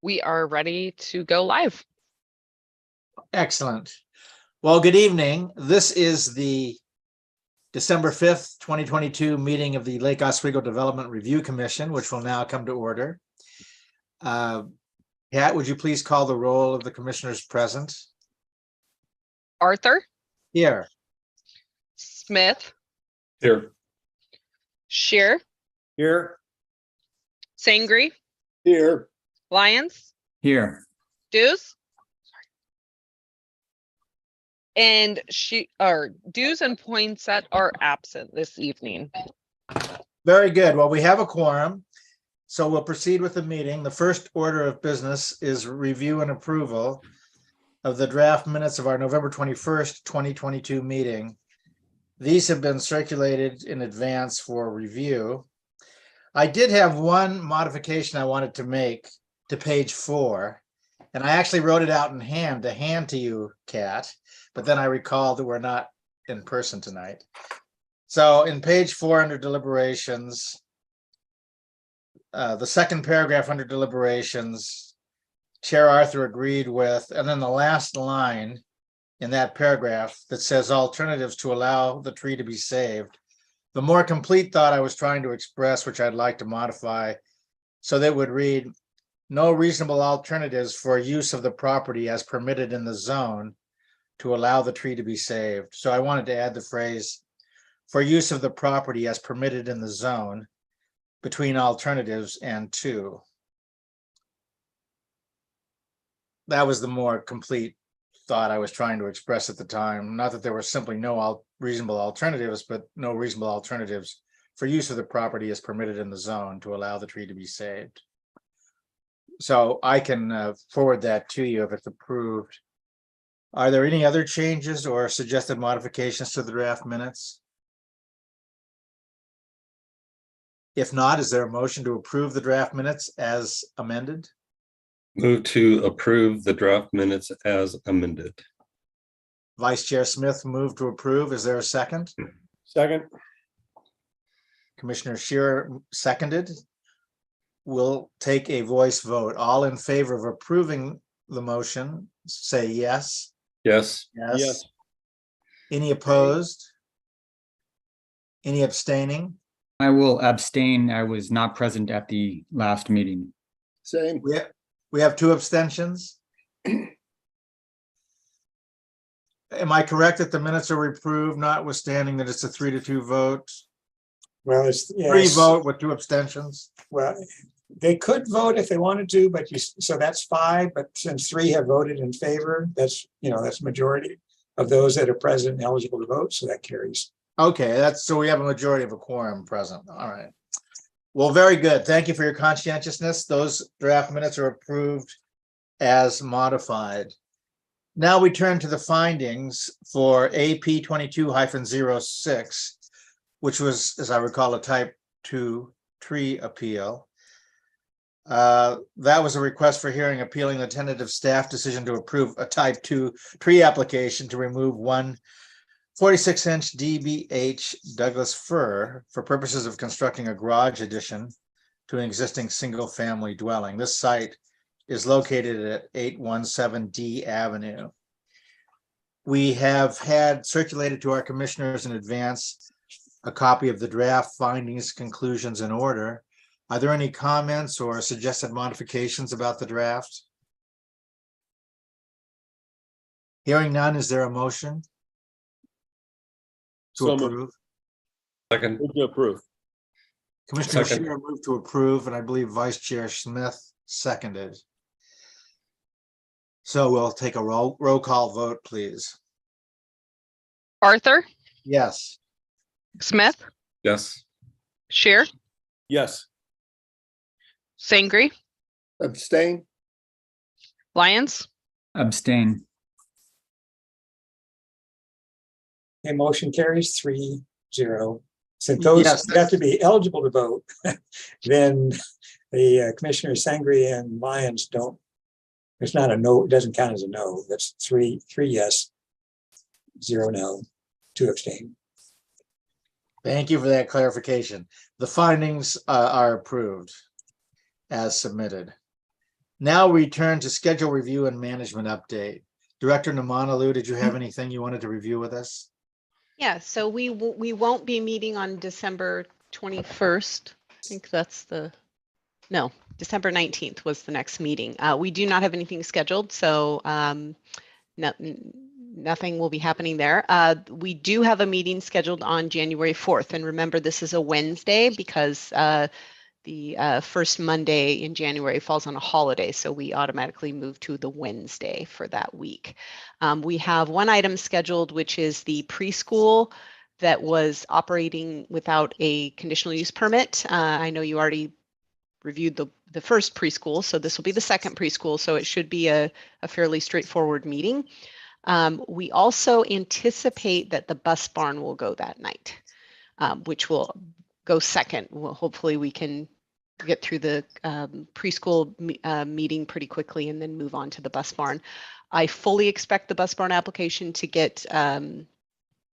We are ready to go live. Excellent. Well, good evening. This is the December 5th, 2022 meeting of the Lake Oswego Development Review Commission, which will now come to order. Pat, would you please call the roll of the commissioners present? Arthur, Here. Smith, Here. Shear, Here. Sangri, Here. Lyons, Here. Dews. And Dews and Poinsett are absent this evening. Very good. Well, we have a quorum, so we'll proceed with the meeting. The first order of business is review and approval of the draft minutes of our November 21st, 2022 meeting. These have been circulated in advance for review. I did have one modification I wanted to make to page 4, and I actually wrote it out in hand to you, Kat, but then I recalled that we're not in person tonight. So in page 4 under deliberations, the second paragraph under deliberations, Chair Arthur agreed with, and then the last line in that paragraph that says alternatives to allow the tree to be saved. The more complete thought I was trying to express, which I'd like to modify, so that would read, no reasonable alternatives for use of the property as permitted in the zone to allow the tree to be saved. So I wanted to add the phrase for use of the property as permitted in the zone between alternatives and two. That was the more complete thought I was trying to express at the time. Not that there were simply no reasonable alternatives, but no reasonable alternatives for use of the property as permitted in the zone to allow the tree to be saved. So I can forward that to you if it's approved. Are there any other changes or suggested modifications to the draft minutes? If not, is there a motion to approve the draft minutes as amended? Move to approve the draft minutes as amended. Vice Chair Smith moved to approve. Is there a second? Second. Commissioner Shearer seconded. We'll take a voice vote. All in favor of approving the motion, say yes. Yes. Yes. Any opposed? Any abstaining? I will abstain. I was not present at the last meeting. Same. We have 2 abstentions. Am I correct that the minutes are approved, notwithstanding that it's a 3-2 vote? Well, it's yes. 3 vote with 2 abstentions. Well, they could vote if they wanted to, but so that's 5. But since 3 have voted in favor, that's majority of those that are present and eligible to vote. So that carries. Okay, so we have a majority of a quorum present. All right. Well, very good. Thank you for your conscientiousness. Those draft minutes are approved as modified. Now we turn to the findings for AP 22-06, which was, as I recall, a type 2 tree appeal. That was a request for hearing appealing the tentative staff decision to approve a type 2 tree application to remove one 46-inch DBH Douglas fir for purposes of constructing a garage addition to an existing single-family dwelling. This site is located at 817 D Avenue. We have had circulated to our commissioners in advance a copy of the draft findings, conclusions, and order. Are there any comments or suggested modifications about the draft? Hearing none, is there a motion to approve? Second. Move to approve. Commissioner Second. Shearer moved to approve, and I believe Vice Chair Smith seconded. So we'll take a roll call vote, please. Arthur, Yes. Smith, Yes. Shear, Yes. Sangri, Abstain. Lyons, Abstain. A motion carries 3-0. Since those Yes, have to be eligible to vote, then the Commissioners Sangri and Lyons don't. It's not a no. It doesn't count as a no. That's 3 yes, 0 no, 2 abstain. Thank you for that clarification. The findings are approved as submitted. Now we turn to schedule review and management update. Director Namanalu, did you have anything you wanted to review with us? Yeah, so we won't be meeting on December 21st. I think that's no, December 19th was the next meeting. We do not have anything scheduled, so nothing will be happening there. We do have a meeting scheduled on January 4th. And remember, this is a Wednesday because the first Monday in January falls on a holiday. So we automatically move to the Wednesday for that week. We have one item scheduled, which is the preschool that was operating without a conditional use permit. I know you already reviewed the first preschool, so this will be the second preschool. So it should be a fairly straightforward meeting. We also anticipate that the bus barn will go that night, which will go second. Well, hopefully we can get through the preschool meeting pretty quickly and then move on to the bus barn. I fully expect the bus barn application to get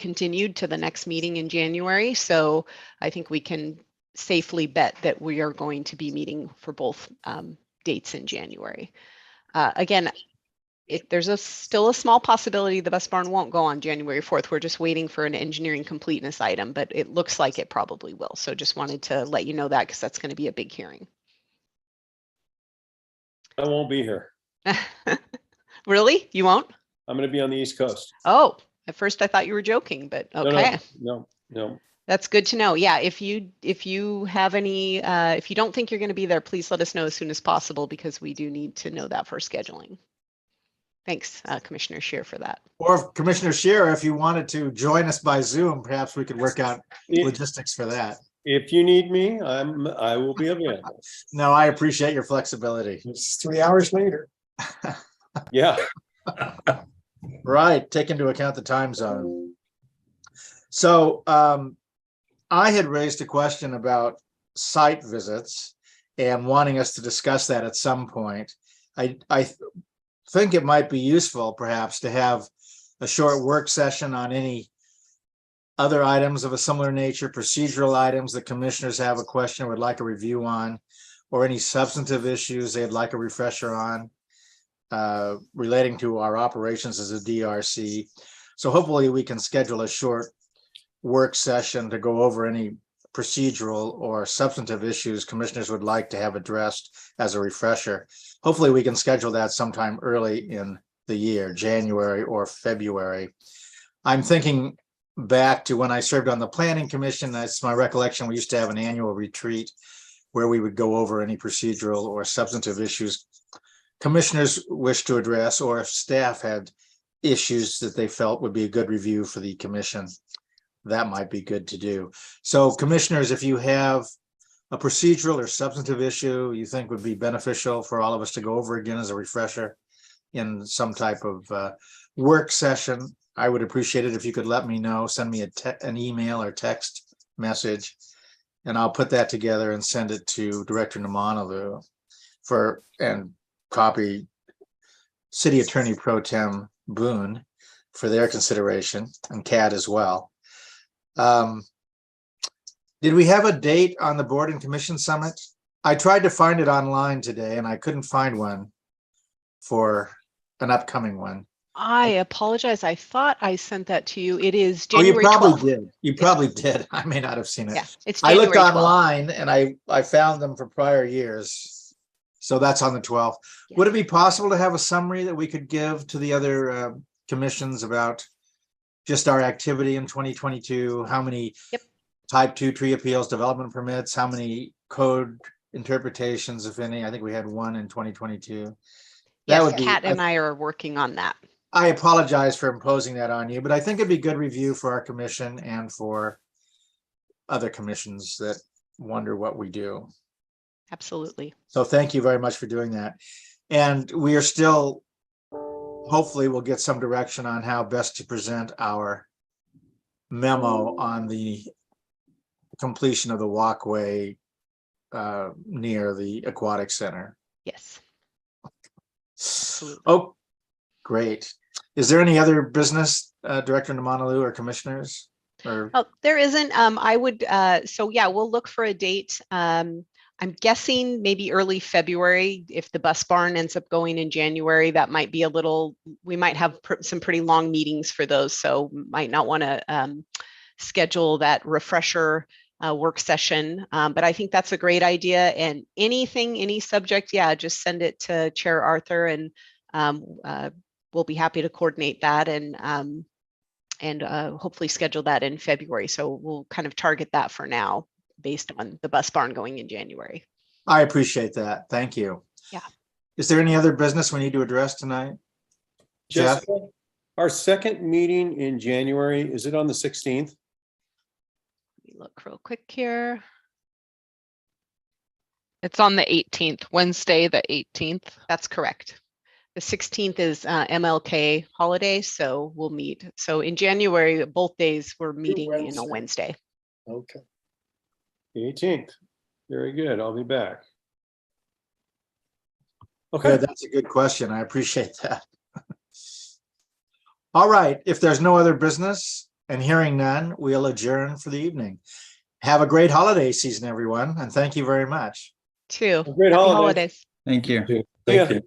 continued to the next meeting in January. So I think we can safely bet that we are going to be meeting for both dates in January. Again, there's still a small possibility the bus barn won't go on January 4th. We're just waiting for an engineering completeness item, but it looks like it probably will. So just wanted to let you know that because that's going to be a big hearing. I won't be here. Really? You won't? I'm going to be on the East Coast. Oh, at first I thought you were joking, but okay. No. That's good to know. Yeah, if you have any, if you don't think you're going to be there, please let us know as soon as possible because we do need to know that for scheduling. Thanks, Commissioner Scheer, for that. Or Commissioner Scheer, if you wanted to join us by Zoom, perhaps we could work out logistics for that. If you need me, I will be available. No, I appreciate your flexibility. It's 3 hours later. Yeah. Right, take into account the time zone. So I had raised a question about site visits and wanting us to discuss that at some point. I think it might be useful perhaps to have a short work session on any other items of a similar nature, procedural items that commissioners have a question or would like a review on, or any substantive issues they'd like a refresher on relating to our operations as a DRC. So hopefully we can schedule a short work session to go over any procedural or substantive issues commissioners would like to have addressed as a refresher. Hopefully we can schedule that sometime early in the year, January or February. I'm thinking back to when I served on the Planning Commission. That's my recollection. We used to have an annual retreat where we would go over any procedural or substantive issues commissioners wish to address, or if staff had issues that they felt would be a good review for the commission, that might be good to do. So commissioners, if you have a procedural or substantive issue you think would be beneficial for all of us to go over again as a refresher in some type of work session, I would appreciate it if you could let me know, send me an email or text message, and I'll put that together and send it to Director Namanalu and copy City Attorney Pro Tem Boone for their consideration, and CAD as well. Did we have a date on the Board and Commission Summit? I tried to find it online today and I couldn't find one for an upcoming one. I apologize. I thought I sent that to you. It is Oh, you January probably 12th. did. You probably did. I may not have seen it. Yeah, it's I January looked 12th. online and I found them for prior years. So that's on the 12th. Yeah. Would it be possible to have a summary that we could give to the other commissions about just our activity in 2022? How many type 2 tree appeals, development permits, how many code interpretations, if any? I think we had one in 2022. That Yes, would be, Kat and I are working on that. I apologize for imposing that on you, but I think it'd be good review for our commission and for other commissions that wonder what we do. Absolutely. So thank you very much for doing that. And we are still, hopefully we'll get some direction on how best to present our memo on the completion of the walkway near the aquatic center. Yes. Absolutely. Oh, great. Is there any other business, Director Namanalu or commissioners? Or Oh, there isn't. I would. So yeah, we'll look for a date. I'm guessing maybe early February. If the bus barn ends up going in January, that might be a little, we might have some pretty long meetings for those. So might not want to schedule that refresher work session. But I think that's a great idea. And anything, any subject, yeah, just send it to Chair Arthur, and we'll be happy to coordinate that and hopefully schedule that in February. So we'll kind of target that for now, based on the bus barn going in January. I appreciate that. Thank you. Yeah. Is there any other business we need to address tonight? Jeff? Jessica, our second meeting in January, is it on the 16th? Let me look real quick here. It's on the 18th, Wednesday, the 18th. That's correct. The 16th is MLK holiday, so we'll meet. So in January, both days we're meeting in a Wednesday. Okay. The 18th. Very good. I'll be back. Okay. Good, that's a good question. I appreciate that. All right, if there's no other business and hearing none, we'll adjourn for the evening. Have a great holiday season, everyone, and thank you very much. Too. Great Happy holiday. holidays. Thank you. Thank Yeah. you.